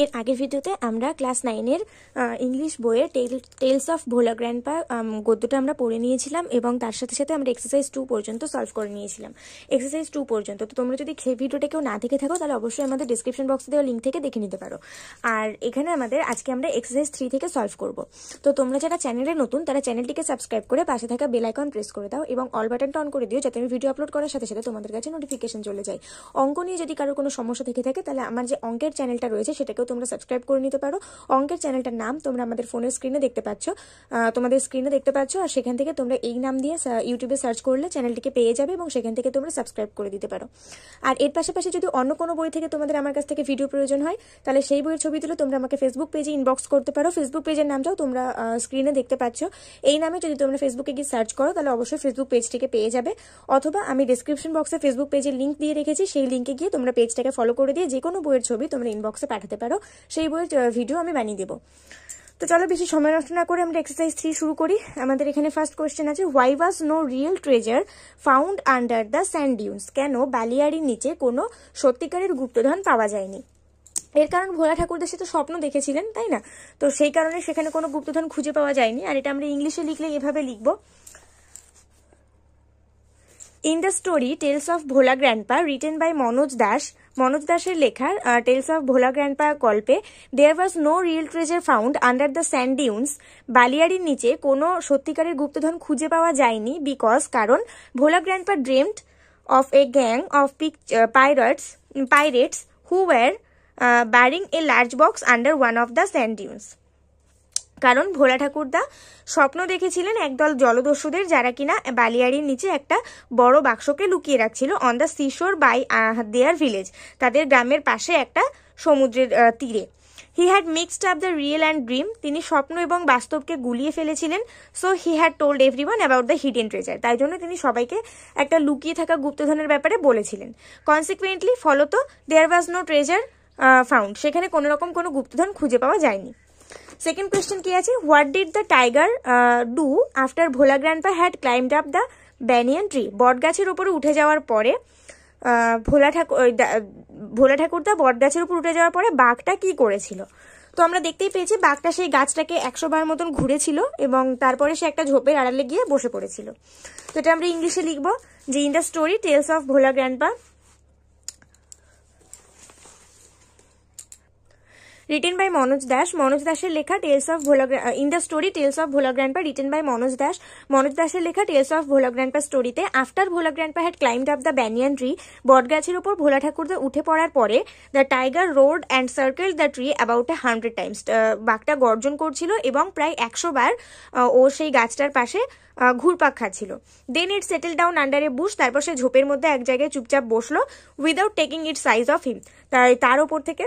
এর আগের ভিডিওতে আমরা ক্লাস 9-এর ইংলিশ বইয়ের টেলস অফ ভোলা গ্র্যান্ডপা গদ্যটা আমরা পড়ে নিয়েছিলাম এবং তার সাথে সাথে আমরা এক্সারসাইজ 2 পর্যন্ত সলভ করে নিয়েছিলাম। এক্সারসাইজ 2 পর্যন্ত তো তোমরা যদি সেই ভিডিওটা কেউ না দেখে থাকো তাহলে অবশ্যই আমাদের ডেসক্রিপশন বক্সে দেওয়া লিঙ্ক থেকে দেখে নিতে পারো। আর এখানে আজকে আমরা এক্সারসাইজ 3 থেকে সলভ করব। তো তোমরা যারা চ্যানেলে নতুন তারা চ্যানেলটিকে সাবস্ক্রাইব করে পাশে থাকা বেল আইকন প্রেস করে দাও এবং অল বাটনটা অন করে দিও যাতে আমি ভিডিও আপলোড করার সাথে সাথে তোমাদের কাছে নোটিফিকেশন চলে যায়। অঙ্ক নিয়ে যদি কারোর কোনো সমস্যা থেকে থাকে তাহলে আমার যে অঙ্কের চ্যানেলটা রয়েছে সেটাকেও তোমরা সাবস্ক্রাইব করে নিতে পারো। অঙ্কের চ্যানেলটার নাম তোমরা আমাদের ফোনের স্ক্রিনে দেখতে পাচ্ছ, আর সেখান থেকে তোমরা এই নাম দিয়ে ইউটিউবে সার্চ করলে চ্যানেলটিকে পেয়ে যাবে এবং সেখান থেকে তোমরা সাবস্ক্রাইব করে দিতে পারো। আর এর পাশাপাশি যদি অন্য কোনো বই থেকে তোমাদের আমার কাছ থেকে ভিডিও প্রয়োজন হয় তাহলে সেই বইয়ের ছবি তুলে তোমরা আমাকে ফেসবুক পেজে ইনবক্স করতে পারো। ফেসবুক পেজের নামটাও তোমরা স্ক্রিনে দেখতে পাচ্ছ। এই নামে যদি তোমরা ফেসবুকে গিয়ে সার্চ করো তাহলে অবশ্যই ফেসবুক পেজটিকে পেয়ে যাবে, অথবা আমি ডেসক্রিপশন বক্সে ফেসবুক পেজের লিঙ্ক দিয়ে রেখেছি, সেই লিঙ্কে গিয়ে তোমরা পেজটাকে ফলো করে দিয়ে যে কোনো বইয়ের ছবি তোমরা ইনবক্সে পাঠাতে পারো, সেই বইয়ের ভিডিও আমি বানিয়ে দেবো। তো চলো বেশি সময় নষ্ট না করে আমরা এক্সারসাইজ 3 শুরু করি। আমাদের এখানে ফার্স্ট কোয়েশ্চেন আছে, why was no real treasure found under the sand dunes? কেন বালিয়াড়ির নিচে কোনো সত্যিকারের গুপ্তধন পাওয়া যায়নি? এর কারণ ভোলা ঠাকুরদা সে তো স্বপ্ন দেখেছিলেন, তাই না? তো সেই কারণে সেখানে কোনো গুপ্তধন খুঁজে পাওয়া যায়নি। আর এটা আমরা ইংলিশে লিখলে এভাবে লিখবো, in the story tales of Bhola grandpa written by Manoj দাসের লেখার টেলস অফ ভোলা গ্র্যান্ডপা গল্পে there was no real treasure found under the sand dunes, বালিয়াড়ির নিচে কোনো সত্যিকারের গুপ্তধন খুঁজে পাওয়া যায়নি কারণ Bhola grandpa dreamed of a gang of pirates who were burying a large box under one of the sand dunes. কারণ ভোলা ঠাকুরদা স্বপ্ন দেখেছিলেন একদল জলদস্যুদের যারা কিনা বালিয়াড়ির নিচে একটা বড় বাক্সকে লুকিয়ে রাখছিল on the seashore by their village, তাদের গ্রামের পাশে একটা সমুদ্রের তীরে। He had mixed up the real and dream, তিনি স্বপ্ন এবং বাস্তবকে গুলিয়ে ফেলেছিলেন। So he had told everyone about the hidden treasure, তাই জন্য তিনি সবাইকে একটা লুকিয়ে থাকা গুপ্তধনের ব্যাপারে বলেছিলেন। কনসিকুয়েন্টলি ফলত দেয়ার ওয়াজ নো ট্রেজার ফাউন্ড, সেখানে কোনো রকম কোনো গুপ্তধন খুঁজে পাওয়া যায়নি। সেকেন্ড কোয়েশ্চেন কি আছে, what did the tiger do after Bhola grandpa had climbed up the banyan tree? বট গাছের উপরে উঠে যাওয়ার পরে ভোলা ঠাকুরদা বট গাছের উপর উঠে যাওয়ার পরে বাঘটা কি করেছিল? তো আমরা দেখতেই পেয়েছি বাঘটা সেই গাছটাকে 100 বার মতন ঘুরেছিল এবং তারপরে সে একটা ঝোপের আড়ালে গিয়ে বসে পড়েছিল। তো এটা আমরা ইংলিশে লিখবো যে in the story tales of Bhola grandpa written by Manoj দাসের লেখা tales of Bhola in the story tales of Bhola grandpa written by Manoj দাসের লেখা টেলস অফ ভোলা গ্র্যান্ডপা স্টোরিতে after Bhola grandpa had climbed up the banyan tree, বট গাছের উপর ভোলা ঠাকুরদা উঠে পড়ার পরে the tiger roared and circle the tree about 100 times, বাঘটা গর্জন করছিল এবং প্রায় 100 বার ও সেই গাছটার পাশে ঘুরপাক খাচ্ছিল। দেন ইট সেটেল ডাউন আন্ডার এ বুশ, তারপর সে ঝোপের মধ্যে এক জায়গায় চুপচাপ বসলো without taking it size of him, তার ওপর থেকে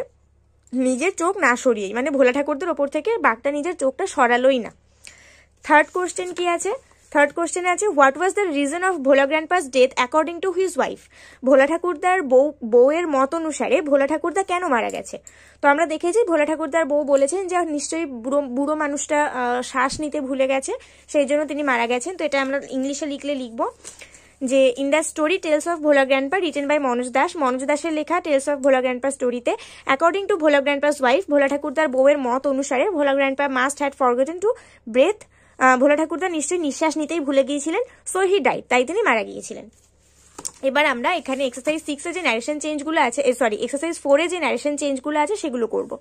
নিজের চোখ না সরিয়েই, মানে ভোলা ঠাকুরদের ওপর থেকে বাঘটা নিজের চোখটা সরালোই না। থার্ড কোয়েশ্চেন কি আছে? থার্ড কোয়েশ্চেনে আছে, what was the reason of Bhola grandpa's death according to his wife? Bhola ঠাকুরদার বউয়ের মত অনুসারে ভোলা ঠাকুরদা কেন মারা গেছে? তো আমরা দেখেছি ভোলা ঠাকুরদার বউ বলেছেন যে নিশ্চয়ই বুড়ো মানুষটা শ্বাস নিতে ভুলে গেছে, সেই জন্য তিনি মারা গেছেন। তো এটা আমরা ইংলিশে লিখবো যে in the story tales of Bhola grandpa written by Manoj দাসের লেখা টেলস অফ ভোলা গ্র্যান্ডপা স্টোরিতে according to Bhola grandpa's wife, Bhola ঠাকুরদার বউয়ের মত অনুসারে Bhola grandpa must had forgotten to breath, Bhola ঠাকুরদা নিশ্চয়ই নিঃশ্বাস নিতেই ভুলে গিয়েছিলেন। সো হি ডাইড, তাই তিনি মারা গিয়েছিলেন। এবার আমরা এখানে এক্সারসাইজ 6 এ যে ন্যারেশন চেঞ্জগুলো আছে, এক্সারসাইজ 4 এ যে ন্যারেশন চেঞ্জগুলো আছে সেগুলো করব।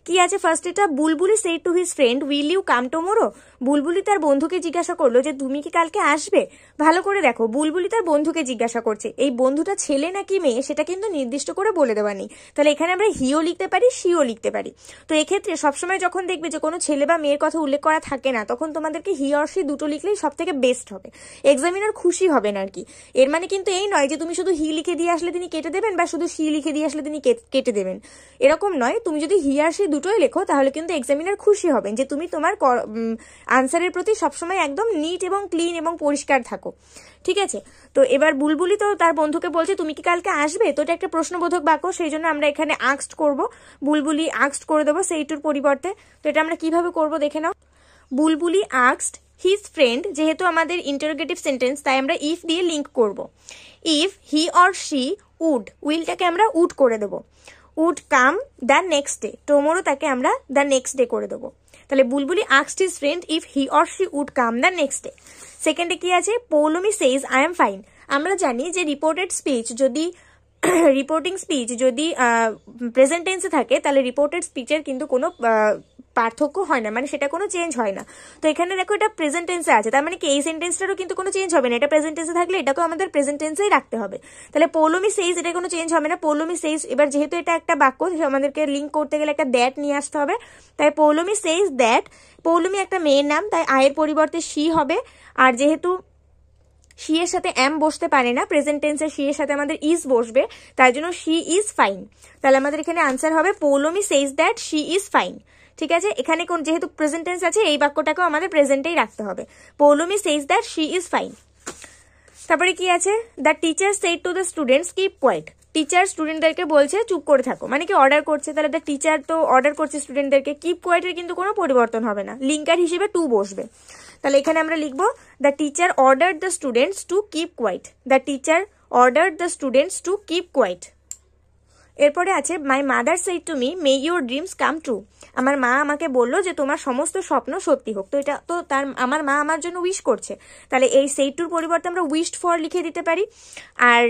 কি আছে ফার্স্ট, এটা Bulbuli said to his friend will you come tomorrow? Bulbuli তার বন্ধুকে জিজ্ঞাসা করলো যে তুমি কি কালকে আসবে? ভালো করে দেখো, বুলবুলি তার বন্ধুকে জিজ্ঞাসা করছে, এই বন্ধুটা ছেলে নাকি মেয়ে সেটা কিন্তু নির্দিষ্ট করে বলে দেওয়া নেই। তাহলে এখানে আমরা হিও লিখতে পারি, শিও লিখতে পারি। তো এক্ষেত্রে সবসময় যখন দেখবে যে কোনো ছেলে বা মেয়ের কথা উল্লেখ করা থাকে না, তখন তোমাদেরকে হি অর শি দুটো লিখলেই সব থেকে বেস্ট হবে, এক্সামিনার খুশি হবেন আর কি। এর মানে কিন্তু এই নয় যে তুমি শুধু হি লিখে দিয়ে আসলে তিনি কেটে দেবেন বা শুধু শি লিখে দিয়ে আসলে তিনি কেটে দেবেন, এরকম নয়। তুমি যদি হি আর শি দুটোই লেখো তাহলে কিন্তু এক্সামিনার খুশি হবেন যে তুমি তোমার আনসারের প্রতি সবসময় একদম নিট এবং ক্লিন এবং পরিষ্কার থাকো, ঠিক আছে? তো এবার বুলবুলি তো তার বন্ধুকে বলছে তুমি কি কালকে আসবে, তো এটা একটা প্রশ্নবোধক বাক্য, সেই জন্য আমরা এখানে আস্কড করব, বুলবুলি আস্কড করে দেবো সেইটুর পরিবর্তে। তো এটা আমরা কিভাবে করব দেখে নাও। বুলবুলি আস্কড হিজ ফ্রেন্ড, যেহেতু আমাদের ইন্টারোগেটিভ সেন্টেন্স তাই আমরা ইফ দিয়ে লিঙ্ক করব। ইফ হি অর শি উইলটাকে আমরা উড করে দেবো। Would come the next day, tomorrow তাকে আমরা দ্য নেক্সট ডে করে দেবো। তাহলে Bulbuli asked his friend if he or she would come the next day. সেকেন্ডে কি আছে, Poulami says I am fine. আমরা জানি যে রিপোর্টেড স্পিচ যদি রিপোর্টিং স্পিচ যদি প্রেজেন্ট টেন্সে থাকে তাহলে রিপোর্টেড স্পিচের কিন্তু কোনো পার্থক্য হয় না, মানে সেটা কোনো চেঞ্জ হয় না। তো এখানে দেখো এটা প্রেজেন্ট টেন্সে আছে, তার মানে কি এই সেন্টেন্সটারও কিন্তু কোনো চেঞ্জ হবে না, এটা প্রেজেন্ট টেন্সে থাকলে এটাকেও আমাদের প্রেজেন্ট টেন্সেই রাখতে হবে। তাহলে পৌলমি সেইজ এটা কোনো চেঞ্জ হবে না, পৌলমি সেইজ। এবার যেহেতু এটা একটা বাক্য আমাদেরকে লিঙ্ক করতে গেলে একটা দ্যাট নিয়ে আসতে হবে, তাই পৌলমি সেইজ দ্যাট, পৌলমি একটা মেয়ের নাম তাই আয়ের পরিবর্তে শি হবে, আর যেহেতু শি এর সাথে এম বসতে পারে না, প্রেজেন্ট টেন্সে শি এর সাথে আমাদের ইজ বসবে, তাই জন্য শি ইজ ফাইন। তাহলে আমাদের এখানে আনসার হবে Poulami says that she is fine. ঠিক আছে, এখানে কোন যেহেতু প্রেজেন্ট টেন্স আছে এই বাক্যটাকেও আমাদের প্রেজেন্টেই রাখতে হবে, Poulami says that she is fine. তারপরে কি আছে, the teacher said to the students keep quiet. Teacher স্টুডেন্টদেরকে বলছে চুপ করে থাকো, মানে কি অর্ডার করছে, তাহলে দ্য টিচার তো অর্ডার করছে স্টুডেন্টদেরকে, কিপ কোয়াইটের কিন্তু কোনো পরিবর্তন হবে না, লিঙ্কার হিসেবে টু বসবে। তাহলে এখানে আমরা লিখবো the teacher ordered the students to keep quiet, the teacher ordered the students to keep quiet. এরপরে আছে my mother said to me may your dreams come true. আমার মা আমাকে বললো যে তোমার সমস্ত স্বপ্ন সত্যি হোক। তো এটা তো তার আমার মা আমার জন্য উইশ করছে, তাহলে এই সেড টুর পরিবর্তে আমরা উইশড ফর লিখে দিতে পারি, আর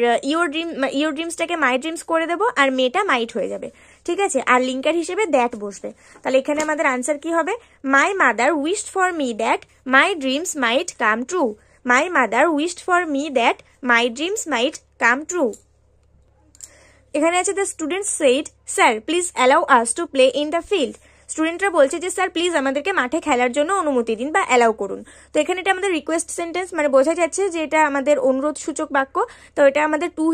ইউর ড্রিমসটাকে মাই ড্রিমস করে দেবো, আর মেটা মাইট হয়ে যাবে। ঠিক আছে, আর লিঙ্কার হিসেবে দ্যাট বসবে। তাহলে এখানে আমাদের আনসার কি হবে, my mother wished for me that my dreams might come true. My mother wished for me that my dreams might come true. এখানে আছে the students said sir please allow us to play in the field. স্টুডেন্টরা বলছে যে sir please আমাদেরকে মাঠে খেলার জন্য অনুমতি দিন বা অ্যালাউ করুন। তো এখানে এটা আমাদের রিকোয়েস্ট সেন্টেন্স, মানে বোঝা যাচ্ছে যে এটা আমাদের অনুরোধ সূচক বাক্য, তো এটা আমাদের টু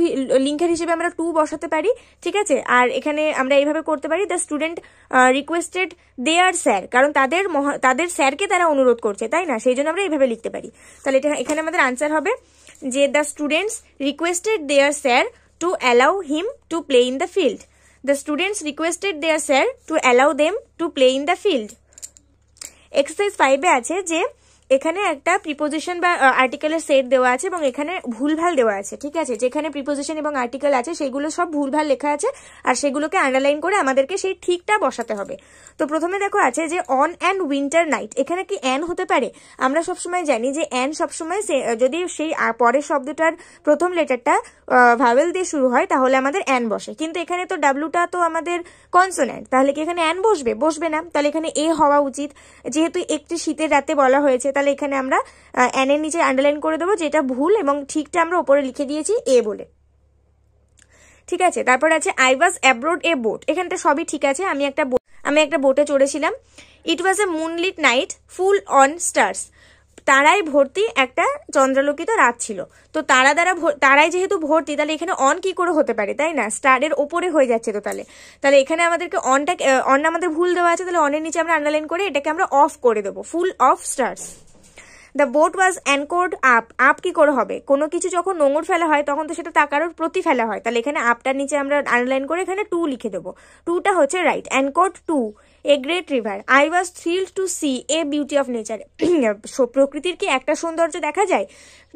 লিঙ্কের হিসেবে আমরা টু বসাতে পারি। ঠিক আছে, আর এখানে আমরা এইভাবে করতে পারি the student requested their sir, কারণ তাদের স্যারকে তারা অনুরোধ করছে, তাই না, সেই জন্য আমরা এইভাবে লিখতে পারি। তাহলে এটা এখানে আমাদের আনসার হবে যে the students requested their sir to allow him to play in the field. The students requested their sir to allow them to play in the field. Exercise 5 এ আছে যে এখানে একটা প্রিপোজিশন বা আর্টিকেলের সেট দেওয়া আছে এবং এখানে ভুলভাল দেওয়া আছে। ঠিক আছে, যেখানে প্রিপোজিশন এবং আর্টিকেল আছে সেগুলো সব ভুলভাল লেখা আছে, আর সেগুলোকে আন্ডারলাইন করে আমাদেরকে সেই ঠিকটা বসাতে হবে। তো প্রথমে দেখো আছে যে অন অ্যান্ড উইন্টার নাইট, এখানে কি অ্যান হতে পারে? আমরা সবসময় জানি যে অ্যান সবসময় যদি সেই পরের শব্দটার প্রথম লেটারটা ভাওয়েল দিয়ে শুরু হয় তাহলে আমাদের অ্যান বসে, কিন্তু এখানে তো ডাব্লুটা তো আমাদের কনসোন্যান্ট, তাহলে কি এখানে অ্যান বসবে? বসবে না, তাহলে এখানে এ হওয়া উচিত। যেহেতু একটি শীতের রাতে বলা হয়েছে তাহলে এখানে আমরা অ্যানের নিচে আন্ডারলাইন করে দেবো যেটা ভুল, এবং ঠিকটা আমরা উপরে লিখে দিয়েছি এ বলে। ঠিক আছে, তারপর আছে I was abroad a boat, এখানটা সবই ঠিক আছে, আমি একটা বোটে চড়েছিলাম। It was a moonlit night full on stars, তারাই ভর্তি একটা চন্দ্রালোকিত রাত ছিল। তো তারাই যেহেতু ভর্তি তাহলে এখানে অন কি করে হতে পারে, তাই না, স্টারের ওপরে হয়ে যাচ্ছে। তো তাহলে এখানে আমাদেরকে অন আমাদের ভুল দেওয়া আছে, তাহলে অনের নিচে আমরা আন্ডারলাইন করে এটাকে আমরা অফ করে দেবো, full of stars. The boat was anchored up, up কি করে হবে, কোনো কিছু যখন নোঙর ফেলা হয় তখন তো সেটা তাকারোর প্রতি ফেলা হয়, তাহলে এখানে আপটার নিচে আমরা আন্ডারলাইন করে এখানে টু লিখে দেবো, টুটা হচ্ছে right. Anchored to a great river, I was thrilled to see a beauty of nature. প্রকৃতির কি একটা সৌন্দর্য দেখা যায়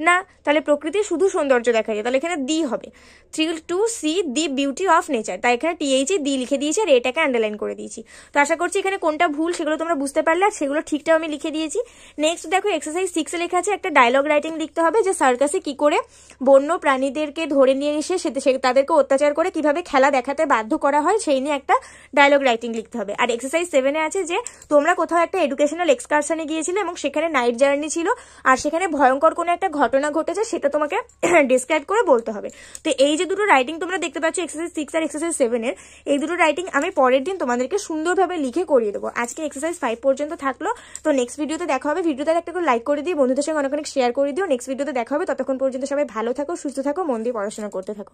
না, তাহলে প্রকৃতির শুধু সৌন্দর্য দেখা যায়, তাহলে এখানে দি হবে, thrilled to see the beauty of nature, তাই এখানে টিএইচি দি লিখে দিয়েছি আর এটাকে আন্ডারলাইন করে দিয়েছি। তো আশা করছি এখানে কোনটা ভুল সেগুলো তোমরা বুঝতে পারলে, আর সেগুলো ঠিকটাও আমি লিখে দিয়েছি। নেক্সট দেখো এক্সারসাইজ 6 এ লেখা আছে একটা ডায়লগ রাইটিং লিখতে হবে, যে সার্কাসে কি করে বন্য প্রাণীদেরকে ধরে নিয়ে এসে তাদেরকে অত্যাচার করে কিভাবে খেলা দেখাতে বাধ্য করা হয় সেই নিয়ে একটা ডায়লগ রাইটিং লিখতে হবে। আর এক্সারসাইজ 7 এ আছে যে তোমরা কোথাও একটা এডুকেশনাল এক্সকারশনে গিয়েছিলে এবং সেখানে নাইট জার্নি ছিল, আর সেখানে ভয়ঙ্কর কোনো একটা ঘটনা ঘটেছে সেটা তোমাকে ডিসক্রাইব করে বলতে হবে। তো এই যে দুটো রাইটিং তোমরা দেখতে পাচ্ছ এক্সারসাইজ 6 আর এক্সারসাইজ 7 এর, এই দুটো রাইটিং আমি পরের দিন তোমাদেরকে সুন্দরভাবে লিখে করিয়ে দেবো। আজকে এক্সারসাইজ 5 পর্যন্ত থাকলো, তো নেক্সট ভিডিওতে দেখা হবে। ভিডিওতে একটা করে লাইক করে দিও, বন্ধুদের সঙ্গে অনেক শেয়ার করে দিও। নেক্সট ভিডিওতে দেখা হবে, ততক্ষণ পর্যন্ত সবাই ভালো থাকো, সুস্থ থাকো, মন দিয়ে পড়াশোনা করতে থাকো।